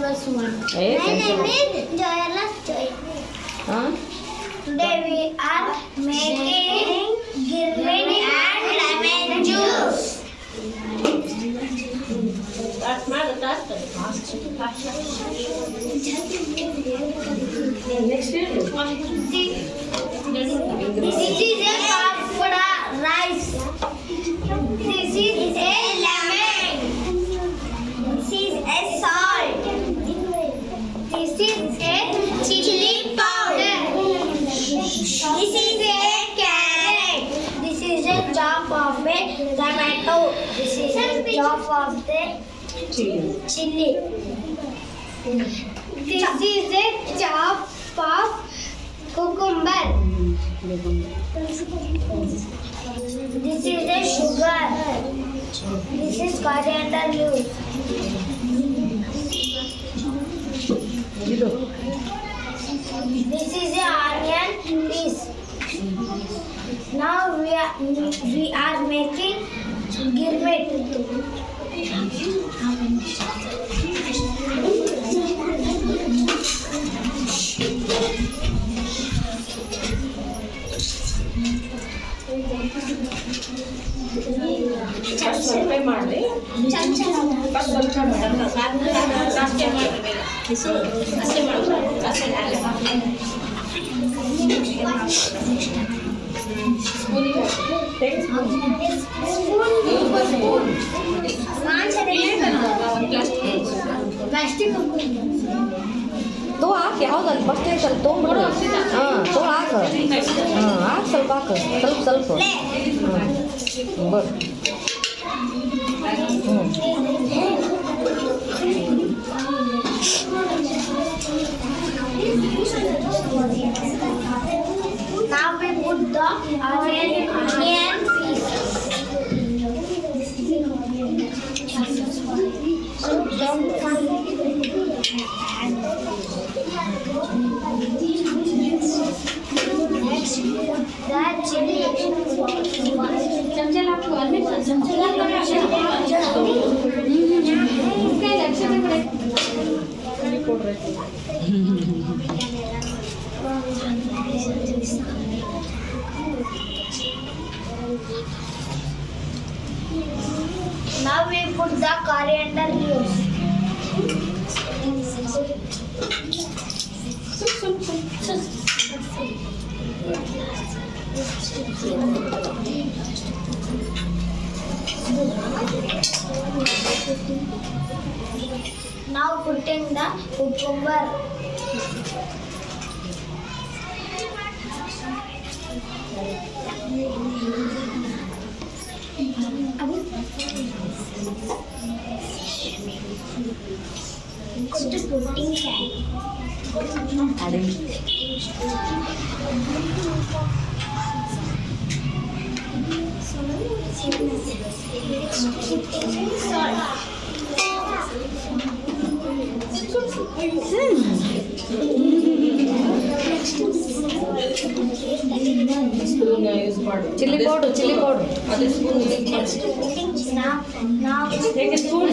plus 1. Eh, huh? Today we are making gilmit and lemon juice. Next year. This is a papda rice. This is a lemon. This is a salt. This is a chili powder. This is a carrot. This is a chop of a tomato. This is a chop of the chili. This is a chop of cucumber. This is a sugar. This is coriander leaves. This is a onion piece. Now we are making gilmit. ಸ್ವಲ್ಪ ಮಾಡಿ ಸ್ವಲ್ಪ ಅಷ್ಟೇ ತೋ ಹಾಕಿ ಯಾವ್ದಲ್ಲಿ first ಐತಲ್ಲಿ ತೊಗೊಂಡ್ಬಿಡು ಹಾಂ ತೋ ಹಾಕು ಹಾಂ ಹಾಕಿ ಸ್ವಲ್ಪ ಹಾಕು ಸ್ವಲ್ಪ ಬರ್ Now we put the onion piece. Next, the chili. Now we put the coriander leaves. Now putting the cucumber. Just putting spoon use ಮಾಡು ಚಿಲ್ಲಿ ಪೌಡ್ರ್ ಅದೇ ಸ್ಪೂನ್ ಯೂಸ್ ಮಾಡಿ now take a spoon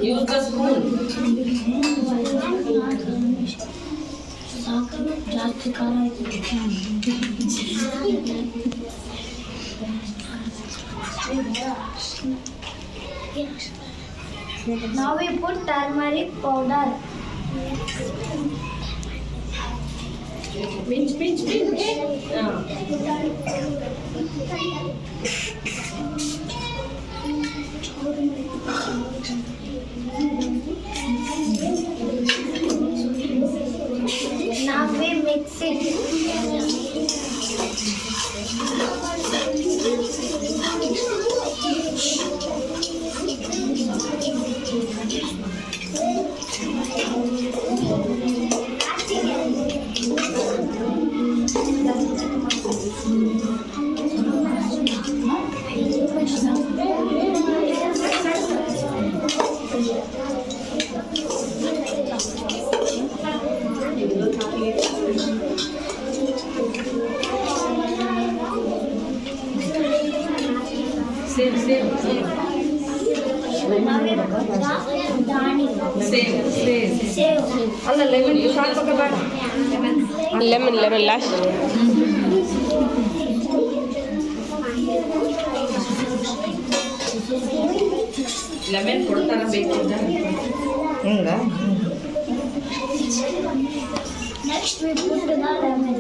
use the spoon ಜಾಸ್ತಿ ಖಾರ Now we put turmeric powder. pinch Now we mix it. Same. ಅಲ್ಲ lemon juice ಹಾಕ್ಬೇಕ ಬೇಡ lemon last. Lemon ಕೊಡ್ತಾರ ಬೇಕಿದ್ದ. ಹಿಂಗ Next we put the lemon.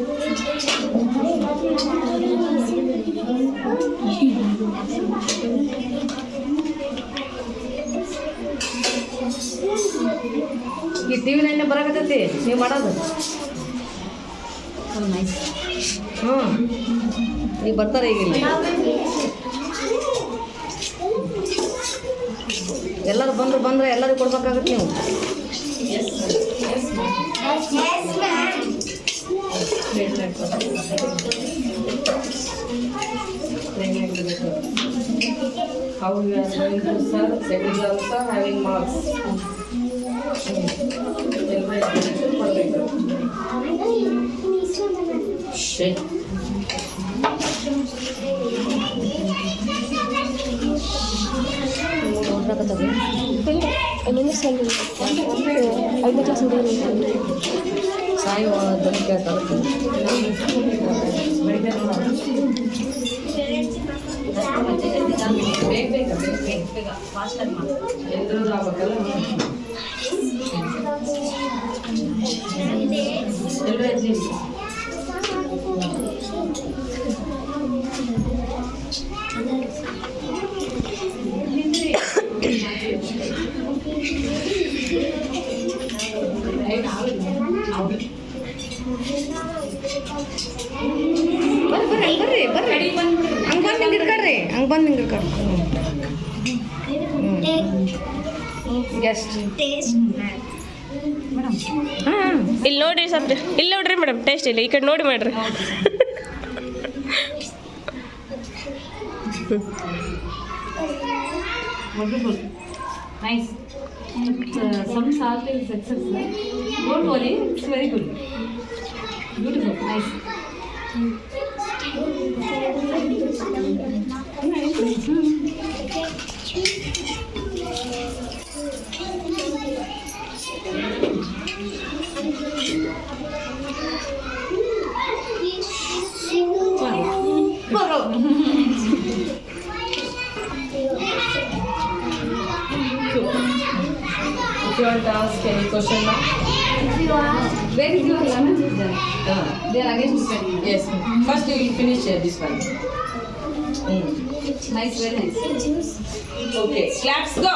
ಈ ಟಿವಿ ನೈನ್ ಬರಾಕತ್ತೈತಿ ನೀವು ಮಾಡೋದು. ಹ್ಞೂ ಈಗ ಬರ್ತಾರೆ ಈಗ ಇಲ್ಲಿ ಎಲ್ಲರೂ ಬಂದ್ರೆ ಎಲ್ಲರಿಗೂ ಕೊಡ್ಬೇಕಾಗತ್ತೆ ನೀವು. Yes, ma'am. How you are going to serve? Second is also having marks. Shit. ಸಾಯೋ ಅದನ್ನು ಕೇಳ್ತಾರೆ. ಬೇಗ ಫಾಸ್ಟಾಗಿ ಮಾಡಿ ಎಲ್ಲರೂ ಆಗ್ಬೇಕಲ್ಲ. ಎಲ್ಲರೂ ಎದ್ದು ಬರ್ರಿ ಹಂಗೆ ಬಂದು ನಿಂಗಿರ್ಕರ್ರಿ ಗೆಸ್ಟ್ ಹಾಂ ಇಲ್ಲಿ ನೋಡ್ರಿ ಸ್ವಲ್ಪ ಇಲ್ಲಿ ನೋಡ್ರಿ ಮೇಡಮ್ ಟೇಸ್ಟ್ ಇಲ್ಲ ಈ ಕಡೆ ನೋಡಿ ಮಾಡ್ರಿ. Wonderful. Nice. Some salt is excess. Don't worry, it's very good. Beautiful, nice. If you want to ask any question now? Where is your lemon juice then? They are again spreading. Yes. First you will finish this one. Nice, very nice. Okay. Claps go.